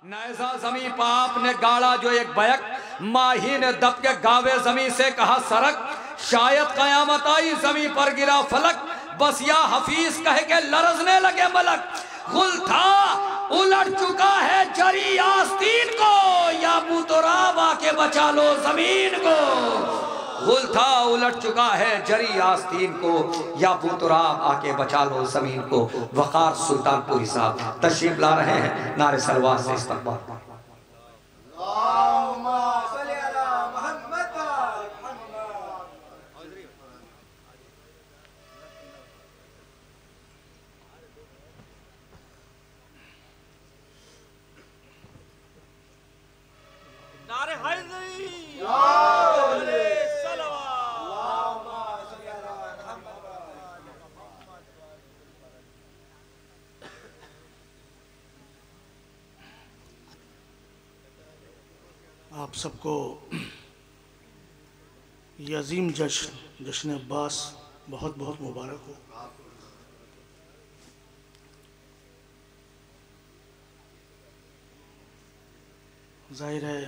نیزہ زمین پا آپ نے گاڑا جو ایک بیک، ماہی نے دب کے گاوے زمین سے کہا سرک، شاید قیامت آئی زمین پر گرا فلک، بس یا حفیظ کہے کہ لرزنے لگے ملک، غل تھا الٹ چکا ہے جری آستین کو، یا بوتراب آ کے بچا لو زمین کو۔ غل تھا الٹ چکا ہے جری آستین کو، یا بوتراب آ کے بچا لو زمین کو۔ وقار سلطان پوری صاحب تشریف لا رہے ہیں، نعرے سلوات سے استقبال۔ نعرہ حیدری آپ سب کو یہ عظیم جشن عباس بہت بہت مبارک ہو۔ ظاہر ہے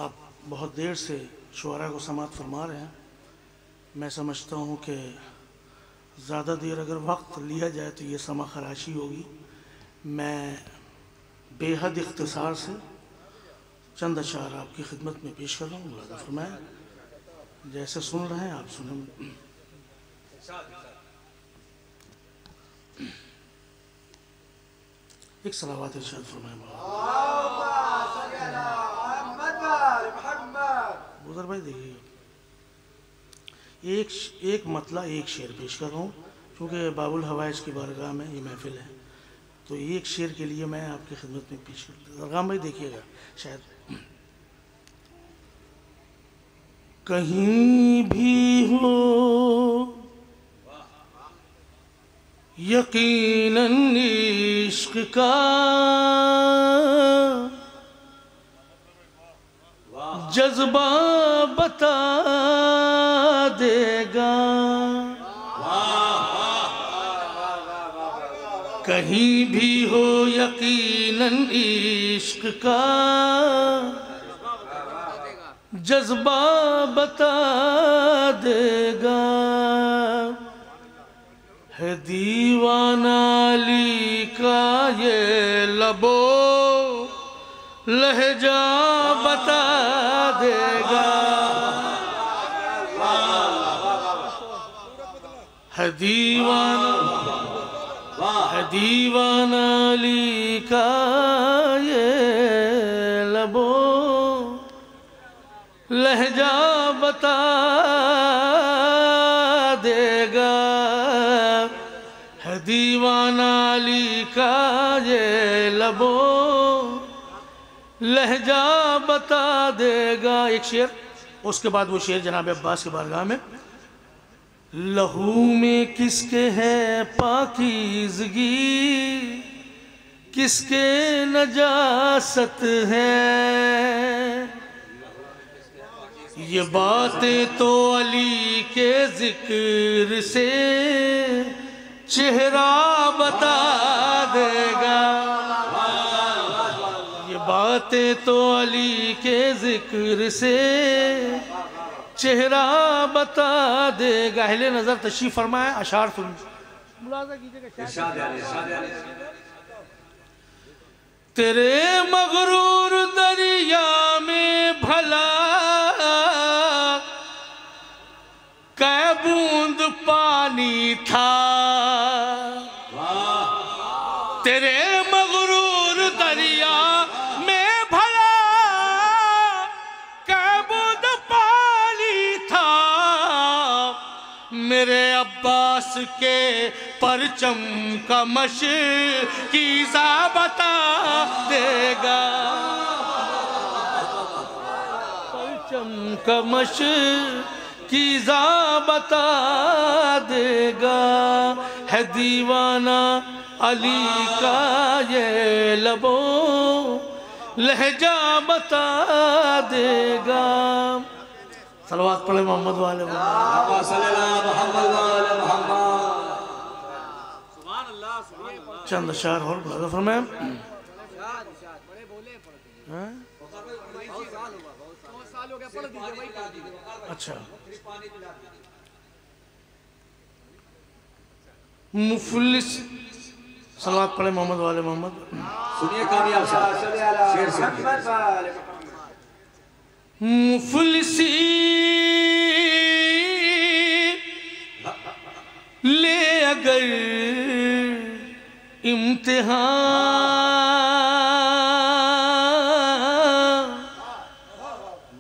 آپ بہت دیر سے شعراء کو سماعت فرما رہے ہیں۔ میں سمجھتا ہوں کہ زیادہ دیر اگر وقت لیا جائے تو یہ سما خراشی ہوگی۔ میں بے حد اختصار سے چند اشعار آپ کی خدمت میں پیش کر رہا ہوں، ملاحظہ فرمائیں۔ جیسے سن رہے ہیں آپ سنیں۔ ایک صلوات ارشاد فرمائیں۔ بزر بھائی دیکھیے، ایک مطلع ایک شعر پیش کر رہا ہوں، چونکہ باب الحوائج کی بارگاہ میں یہ محفل ہے، تو ایک شعر کے لیے میں آپ کی خدمت میں پیش کرتا ہوں۔ درغام بھائی دیکھیے گا شاید۔ کہیں بھی ہو یقیناً عشق کا جذبہ بتا دے گا، کہیں بھی ہو یقیناً عشق کا جذبہ بتا دے گا، ہے دیوانہ علی کا یہ لبو لہجہ بتا دے گا، ہے دیوانہ علی کا یہ لبو لہجہ بتا دے گا، ہے دیوانہ علی کا یہ لبو لہجہ بتا دے گا۔ ایک شعر، اس کے بعد وہ شعر جناب عباس کے بارگاہ میں۔ لہو میں کس کے ہے پاکیزگی، کس کے نجاست ہے، یہ باتیں تو علی کے ذکر سے چہرہ بتا دے گا، یہ باتیں تو علی کے ذکر سے چہرہ بتا دے گا۔ اہل نظر تشریف فرمائیں، اشعار سن ملاحظہ کیجئے گا۔ تیرے مغرور دریا میں بھلا کہ بوند پانی تھا، تیرے مغرور دریا میں بھلا کہ بوند پانی تھا، میرے عباس کے پرچم کا مشکیزہ بتا دے گا، پرچم کا مشکیزہ بتا دے گا، ہے دیوانہ علی کا یہ لبو لہجہ بتا دے گا۔ صلوات پڑھے محمد والے محمد۔ چند اشعار اور بلاد فرمائیں. اچھا مفلس صلوات پڑھے محمد والے محمد. سنیے کامیاب شیر سے مفلسی لے اگر امتحان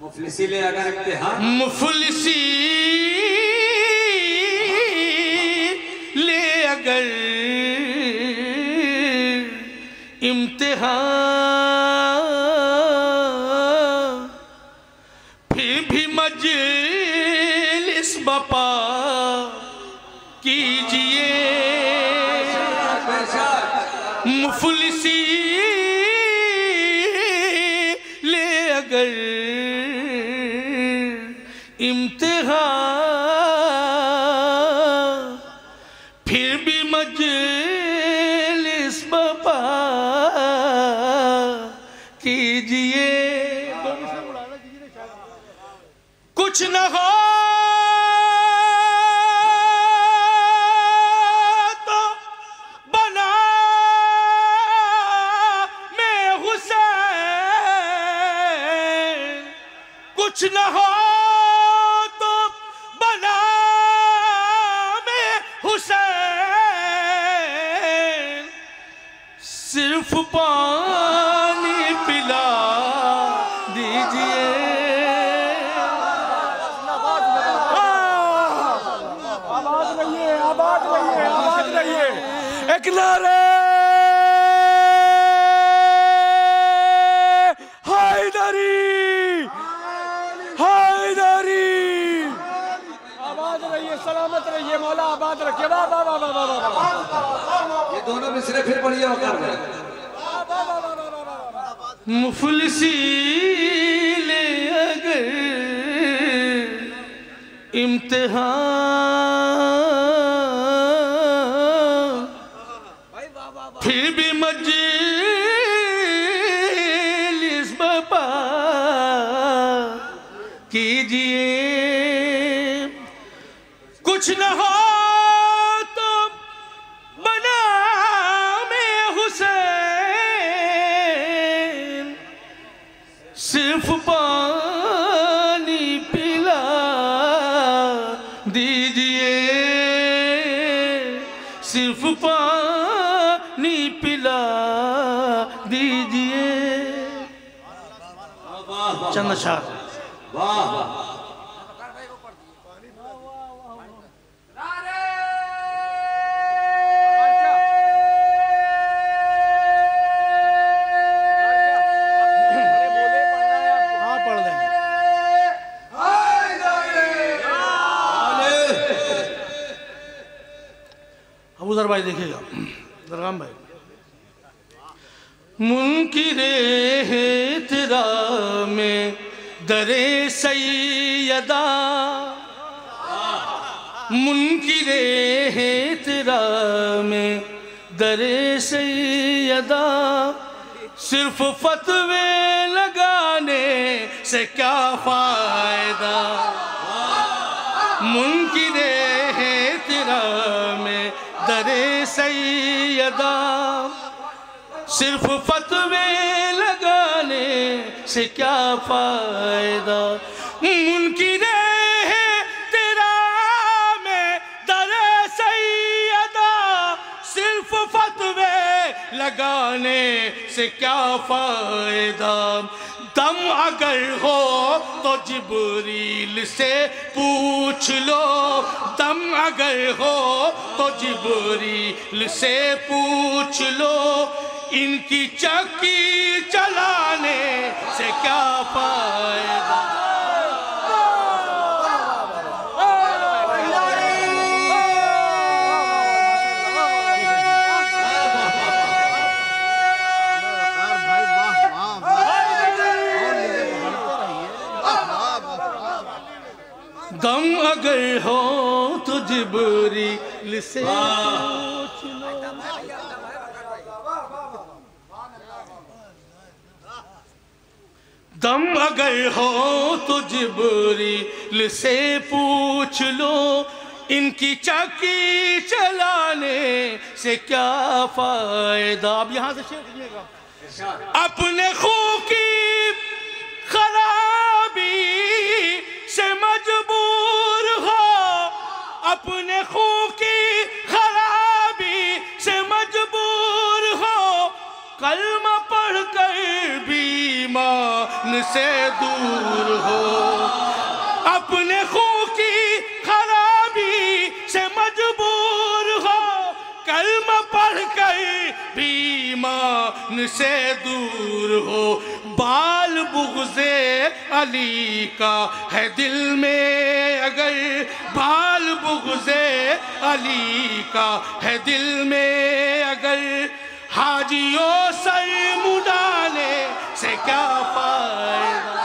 مفلسی لے اگر امتحان مفلسی لے اگر امتحان پھر بھی مجلس بپا کیجئے مفلسی لے اگر امتحان پھر بھی مجلس بپا کیجئے کچھ نہ ہو تو بنا میں حسین کچھ نہ ہو تو بنا میں حسین صرف پانی پلا دیجئے آباد رہیے ایک نعرہ حیدری حیدری آباد رہیے سلامت رہیے مولا آباد رکھیے واہ واہ واہ واہ واہ یہ دونوں مصرے پھر پڑھیے وقار میں مفلسی لے اگر امتحان پھر بھی مجلس بپا کیجئے کچھ نہ ہو تو بنا میں حسین صرف پانی پلا دیجئے صرف پانی پلا دیجئے چند اشعار واہ واہ ابو ذر بھائی دیکھے گا درغام بھائی منکر احترام در سیدہ منکر احترام در سیدہ صرف فتوے لگانے سے کیا فائدہ منکر احترام در سیدہ صرف فتوے لگانے سے کیا فائدہ منکر احترام در سیدہ صرف فتوے لگانے سے کیا فائدہ دم اگر ہو تو جبریل سے پوچھ لو دم اگر ہو تو جبریل سے پوچھ لو ان کی چکی چلانے سے کیا فائدہ دم اگر ہو تو جبریل سے پوچھ لو دم اگر ہو تو جبریل سے پوچھ لو، ان کی چکی چلانے سے کیا فائدہ۔ اب یہاں سے شیخ سنیے گا۔ اپنے خوں کی خرابی سے مجبور ہو، اپنے خوں کی خرابی سے مجبور ہو، کلمہ پڑھ کر بھی ایمان سے دور ہو۔ اپنے خوں کی خرابی سے مجبور ہو، کلمہ پڑھ کر بھی ایمان سے دور ہو۔ بال بغض علی کا ہے دل میں اگر، بال بغض علی کا ہے دل میں اگر، حاجیوں سر مڈانے سے کیا فائدہ۔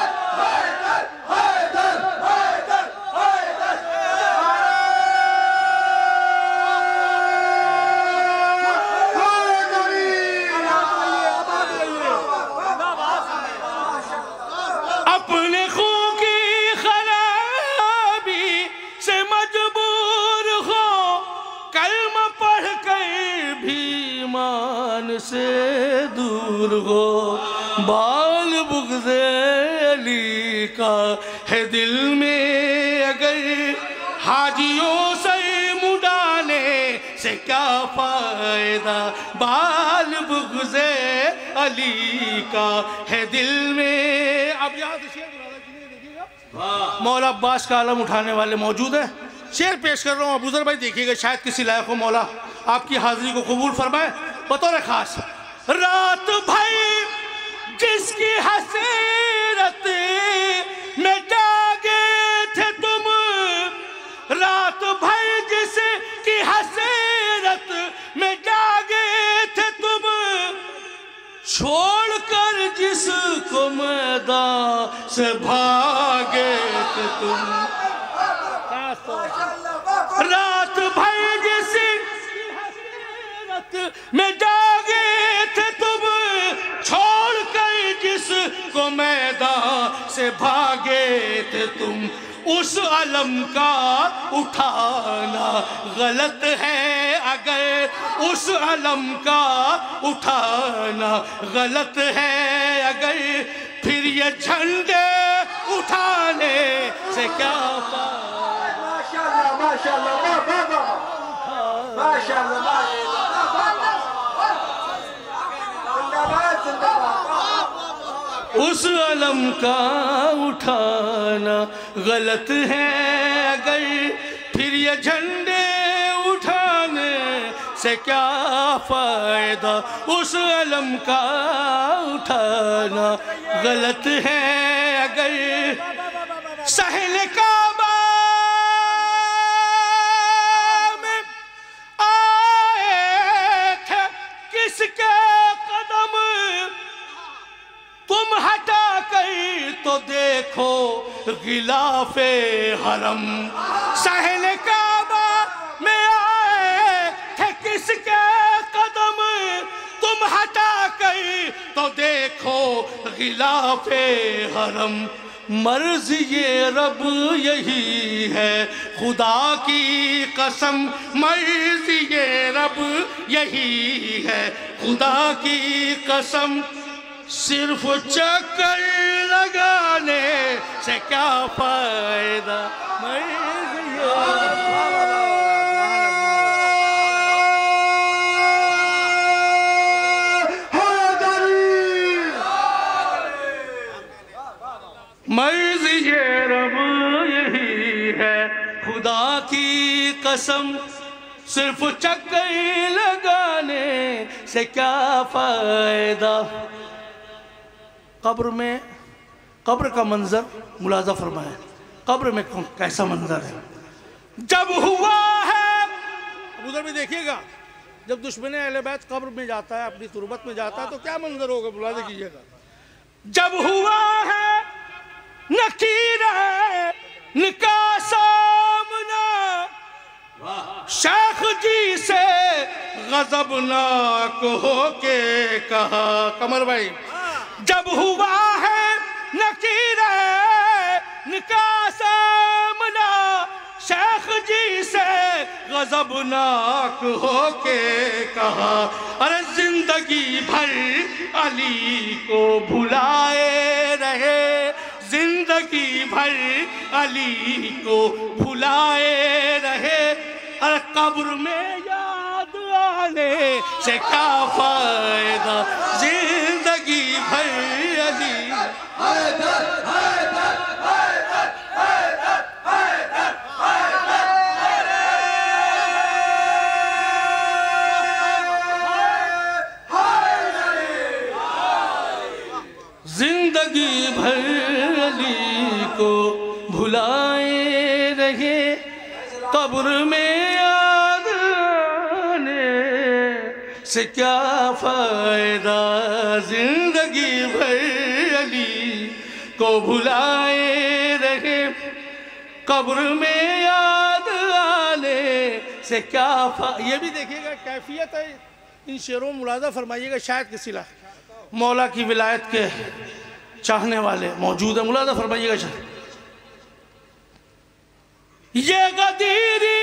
اپنے خون کی خرابی سے مجبور ہو، کلمہ پڑھ کر بھی ایمان سے دور ہو۔ بال بغض علی کا ہے دل میں اگر، حاجیوں سے مڈانے سے کیا فائدہ۔ بال بغض علی کا ہے دل میں۔ اب یہاں سے شعر دیکھیے گا، مولا عباس کا علم اٹھانے والے موجود ہیں۔ شعر پیش کر رہا ہوں، ابو ذر بھائی دیکھیے گا، شاید کسی لائق ہو مولا آپ کی حاضری کو قبول فرمائے۔ بطور خاص، رات بھر جس کی حسرت میں جاگے تھے تم، رات بھر جس کی حسرت میں جاگے تھے تم، چھوڑ کر جس کو میدان سے بھاگے تھے تم۔ رات بھر جس کی حسرت میں جاگے تھے تم، چھوڑ کر جس کو میدان سے بھاگے تھے تم۔ اس علم کا اٹھانا غلط ہے اگر، اس علم کا اٹھانا غلط ہے اگر، پھر یہ جھنڈے اٹھانے سے کیا فائدہ۔ ماشاءاللہ ماشاءاللہ ماشاءاللہ۔ اس علم کا اٹھانا غلط ہے اگر، پھر یہ جھنڈے اٹھانے سے کیا فائدہ۔ اس علم کا اٹھانا غلط ہے اگر، سہل کعبہ میں آئے تھے کس کے قدم، تم ہٹا کر تو دیکھو غلاف حرم۔ سہل کعبہ میں آئے تھے کس کے قدم، تم ہٹا کر تو دیکھو غلاف حرم۔ مرض یہ رب یہی ہے خدا کی قسم، مرض یہ رب یہی ہے خدا کی قسم، صرف چکر لگانے سے کیا فائدہ۔ مرض یہ رب یہی ہے خدا کی قسم، صرف چکر لگانے سے کیا فائدہ۔ قبر کا منظر ملاحظہ فرمائے، قبر میں کیسا منظر ہے۔ جب ہوا ہے، اب ادھر بھی دیکھیے گا، جب دشمن اہل بیت قبر میں جاتا ہے، اپنی تربت میں جاتا ہے تو کیا منظر ہوگا، ملاحظہ کیجئے گا۔ جب ہوا ہے نکیرہ کا سامنا، شیخ جی سے غضبناک ہو کے کہا، قمر بھائی، جب ہوا ہے نکیرین کا سامنا شیخ جی سے غضبناک ہو کے کہا ارے زندگی بھر علی کو بھلائے رہے، زندگی بھر علی کو بھلائے رہے، ارے قبر میں یاد آنے سے کیا فائدہ، زندگی بھر علی زندگی بھر علی کو بھلائے رہے، قبر میں یاد آنے سے کیا فائدہ، زندگی بھر علی کو بھلائے رہے، قبر میں یاد آنے سے کیا فائدہ۔ یہ بھی دیکھیے گا کیفیت ہے ان شعروں میں، ملاحظہ فرمائیے گا، شاید کسی مولا کی ولایت کے چاہنے والے موجود ہیں، ملاحظہ فرمائیے گا شاید۔ یہ غدیری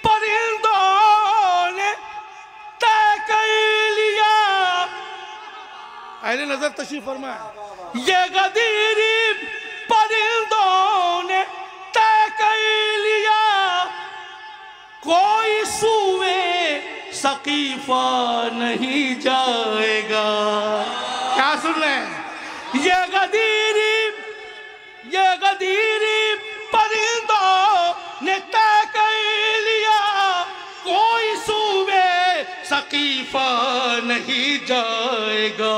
پرندوں نے طے کر لیا، اہل نظر تشریف فرمائے، یہ غدیری پرندوں نے طے کر لیا، کوئی سوئے سقیفہ نہیں جائے گا۔ کیا سن رہے ہیں؟ یہ غدیری پرندوں نے طے کر لیا، کوئی سوئے سقیفہ نہیں جائے گا،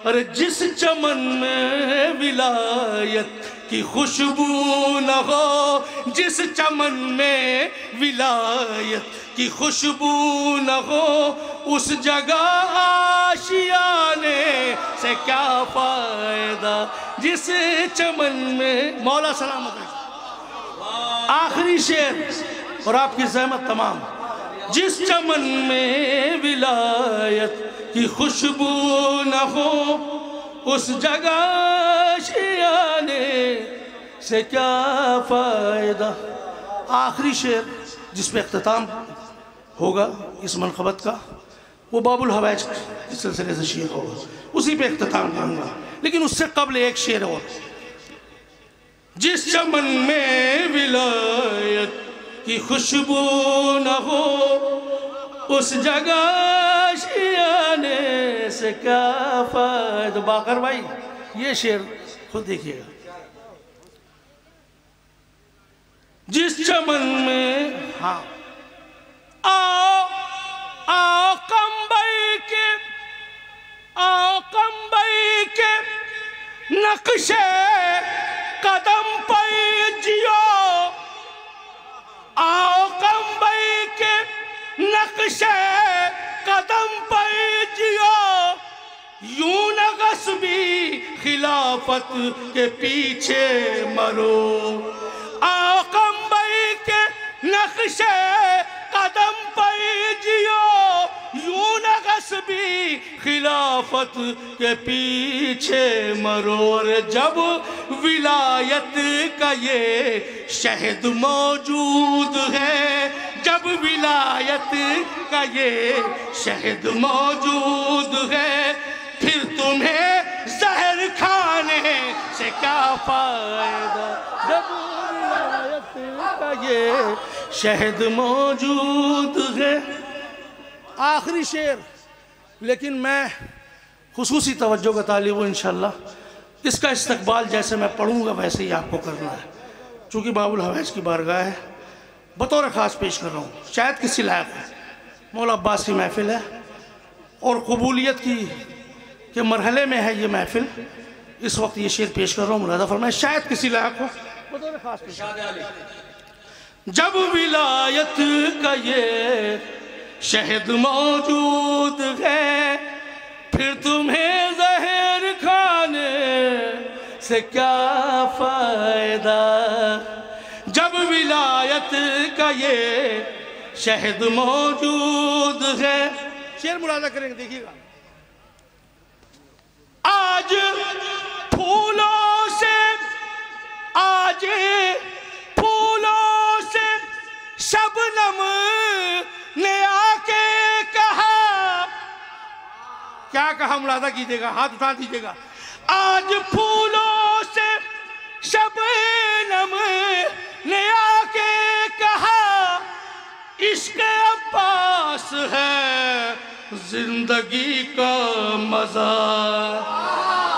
اور جس چمن میں ولایت کی خوشبو نہ ہو، جس چمن میں ولایت کی خوشبو نہ ہو، اس جگہ آشیانے سے کیا فائدہ، جس چمن میں مولا سلامت ہے۔ آخری شعر اور آپ کی زحمت تمام، جس چمن میں ولایت کی خوشبو نہ ہو، اس جگہ آشیانے سے کیا فائدہ۔ آخری شعر جس پہ اختتام ہوگا اس منقبت کا، وہ باب الحوائج کے سلسلے سے شعر ہوگا، اسی پہ اختتام کروں گا، لیکن اس سے قبل ایک شعر اور، جس چمن میں ولایت کی خوشبو نہ ہو، اس جگہ آشیانے سے کیا فائدہ۔ باقر بھائی یہ شعر خود دیکھیے گا، جس چمن میں ہاں آؤ کمبئی کے نقش قدم پر جیو، آؤ کمبئی کے نقش قدم پر جیو، یوں نہ غصبی خلافت کے پیچھے مرو، آؤ کمبئی کے نقش قدم پر جیو، یوں نہ غصبی خلافت کے پیچھے مرو، اور جب ولایت کا یہ شہد موجود ہے، جب ولایت کا یہ شہد موجود ہے، پھر تمہیں زہر کھانے سے کیا فائدہ، جب ولایت کا یہ شہد موجود ہے۔ آخری شعر، لیکن میں خصوصی توجہ کا طالب ہوں انشاءاللہ، اس کا استقبال جیسے میں پڑھوں گا ویسے ہی آپ کو کرنا ہے، چونکہ باب الحوائج کی بارگاہ ہے، بطور خاص پیش کر رہا ہوں، شاید کسی لائق ہے، مولا عباس کی محفل ہے، اور قبولیت کے مرحلے میں ہے یہ محفل، اس وقت یہ شعر پیش کر رہا ہوں، ملاحظہ فرمائیں، شاید کسی لائق ہو، بطور خاص پیش کر رہا ہوں۔ جب ولایت کا یہ شہد موجود ہے، پھر تمہیں زہر کھانے سے کیا فائدہ، جب ولایت کا یہ شہد موجود ہے۔ شعر ملاحظہ کریں گے، دیکھیے گا، آج پھولوں سے شبنم نے آ کے کہا، کیا کہا ملاحظہ کیجئے گا، ہاتھ اٹھا دیجئے گا. آج پھولوں سے شبنم نے آ کے کہا، عشق عباس ہے زندگی کا مزہ.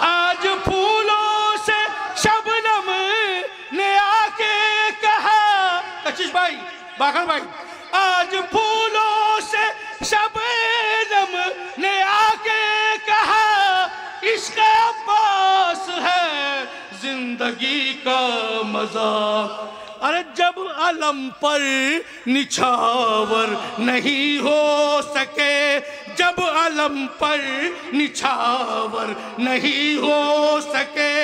آج پھولوں سے شبنم نے آ کے کہا، کشش بھائی، باقر بھائی، آج پھولوں سے شبنم نے آ کے کہا، عشق عباس ہے زندگی کا مزہ. ارے جب علم پر نچھاور نہیں ہو سکے، جب علم پر نچھاور نہیں ہو سکے،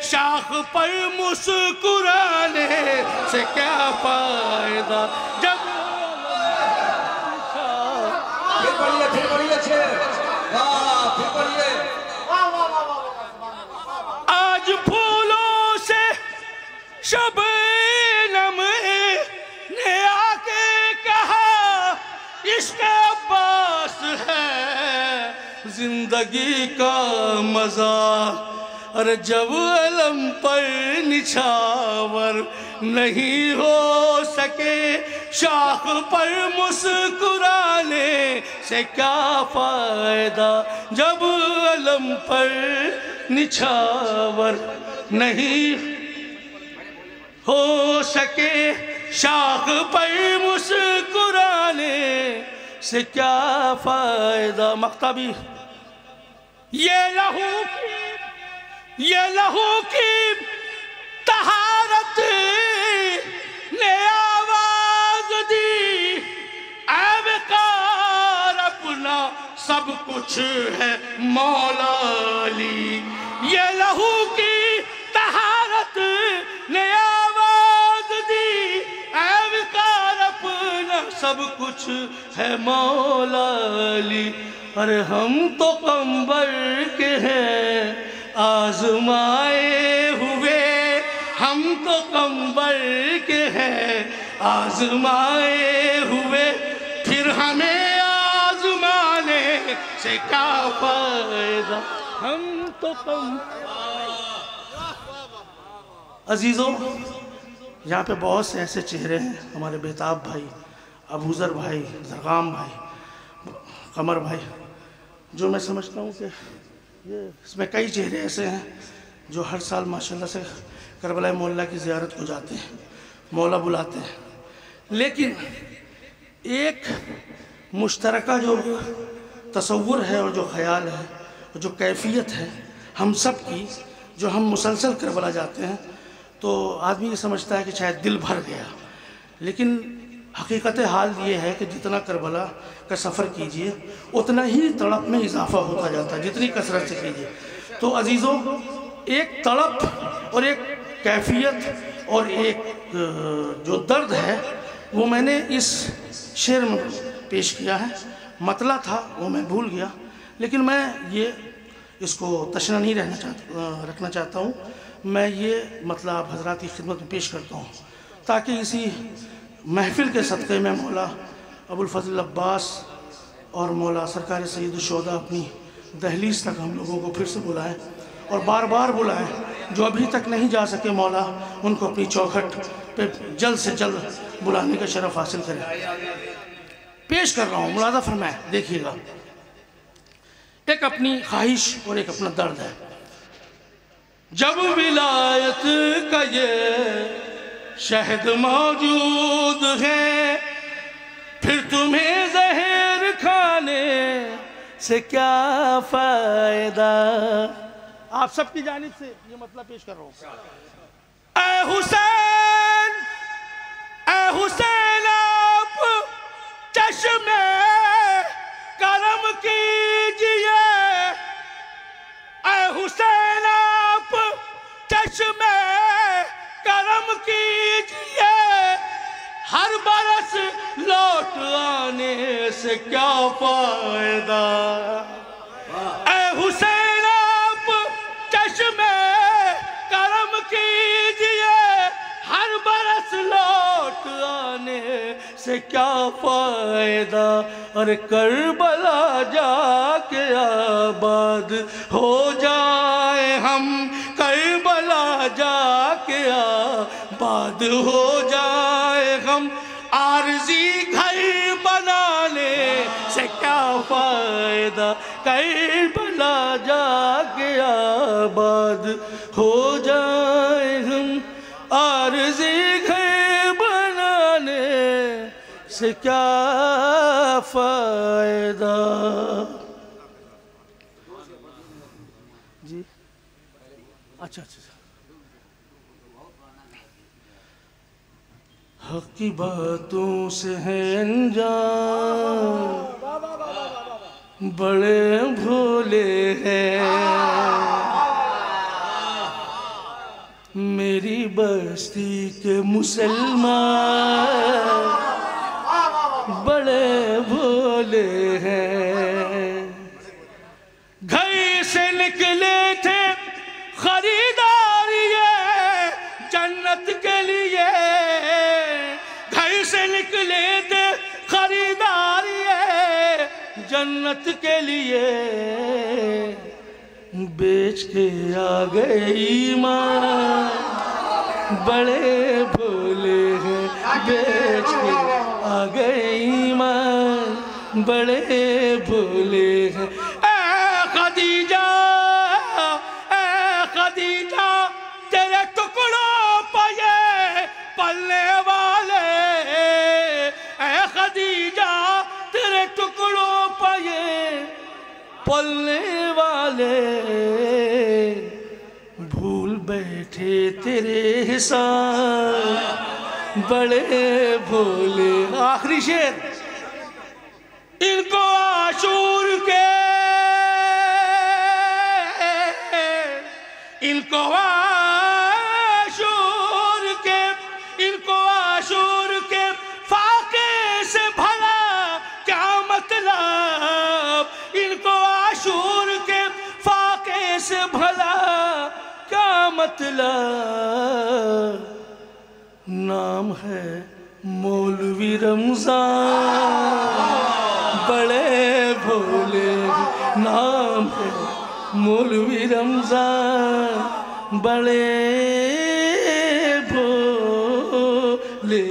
شاخ پر مسکرانے سے کیا فائدہ. جب پھر پڑھیے چھے، پھر پڑھیے. آج پھولوں سے شبنم نے آ کے کہا، عشق عباس ہے زندگی کا مزہ. اور جب علم پر نچھاور نہیں ہو سکے، شاخ پر مسکرانے سے کیا فائدہ. جب علم پر نچھاور نہیں ہو سکے، شاخ پر مسکرانے سے کیا فائدہ. مقتبی، یہ لہو کی طہارت نے آواز دی، اے وقار اپنا سب کچھ ہے مولا علی. یہ لہو کی طہارت نے آواز دی، اے وقار اپنا سب کچھ ہے مولا علی. ارے ہم تو قمبر کے ہیں آزمائے ہوئے، ہم تو قمبر کے ہیں آزمائے ہوئے، پھر ہمیں آزمانے سے کیا فائدہ. ہم تو عزیزوں، یہاں پہ بہت سے ایسے چہرے ہیں، ہمارے بیتاب بھائی، ابوذر بھائی، زرغام بھائی، قمر بھائی، جو میں سمجھتا ہوں کہ اس میں کئی چہرے ایسے ہیں جو ہر سال ماشاءاللہ سے کربلا مولا کی زیارت کو جاتے ہیں، مولا بلاتے ہیں. لیکن ایک مشترکہ جو تصور ہے اور جو خیال ہے اور جو کیفیت ہے ہم سب کی، جو ہم مسلسل کربلا جاتے ہیں تو آدمی یہ سمجھتا ہے کہ شاید دل بھر گیا. لیکن حقیقت حال یہ ہے کہ جتنا کربلا کا سفر کیجئے اتنا ہی تڑپ میں اضافہ ہوتا جاتا ہے، جتنی کثرت سے کیجئے. تو عزیزوں، ایک تڑپ اور ایک کیفیت اور ایک جو درد ہے وہ میں نے اس شعر میں پیش کیا ہے. مطلع تھا وہ میں بھول گیا، لیکن میں یہ اس کو تشنہ نہیں رکھنا چاہتا ہوں. میں یہ مطلع آپ حضرات کی خدمت میں پیش کرتا ہوں تاکہ اسی محفل کے صدقے میں مولا ابو الفضل عباس اور مولا سرکار سید الشہداء اپنی دہلیز تک ہم لوگوں کو پھر سے بلائیں اور بار بار بلائیں. جو ابھی تک نہیں جا سکے مولا ان کو اپنی چوکھٹ پہ جلد سے جلد بلانے کا شرف حاصل کریں. پیش کر رہا ہوں، ملاحظہ فرمائیں، دیکھیے گا. ایک اپنی خواہش اور ایک اپنا درد ہے. جب ولایت کا یہ شہد موجود ہے، پھر تمہیں زہر کھانے سے کیا فائدہ. آپ سب کی جانب سے یہ مطلب پیش کر رہا ہوں. اے حسین، اے حسین، آپ چشم کرم کیجئے. اے حسین، آپ چشم کرم کیجئے. ہر برس لوٹ آنے سے کیا فائدہ. اے حسین، آپ سے کیا فائدہ، اور کربلا جا کے آباد ہو جائے ہم، کربلا جا کے آباد ہو جائے ہم، عارضی گھر بنانے سے کیا فائدہ، کربلا جا کے آباد ہو جائے ہم، عارضی گھر بنانے سے کیا فائدہ۔ جی اچھا حق کی باتوں سے ہے انجام، بڑے بھولے ہیں، میری بستی کے مسلمان بڑے بھولے ہیں، گھر سے نکلے تھے خریداری جنت کے لیے، گھر سے نکلے تھے خریداری جنت کے لیے، بیچ کے آ گئے ایمان بڑے بھولے ہیں، بیچ کے آ گئے ایمان بڑے بھولے ہیں۔ اے خدیجہ تیرے ٹکڑوں پہ یہ پلنے والے، اے خدیجہ تیرے ٹکڑوں پہ یہ پلنے والے، بھول بیٹھے تیرے حساب بڑے بھولے۔ آخری شعر، ان کو عاشور کے، ان کو عاشور کے، ان کو عاشور کے فاقے سے بھلا کیا مطلب، ان کو عاشور کے فاقے سے بھلا کیا مطلب، نام ہے مولوی رمضان بڑے بھولے، نام ہے مولوی رمضان بڑے بھولے۔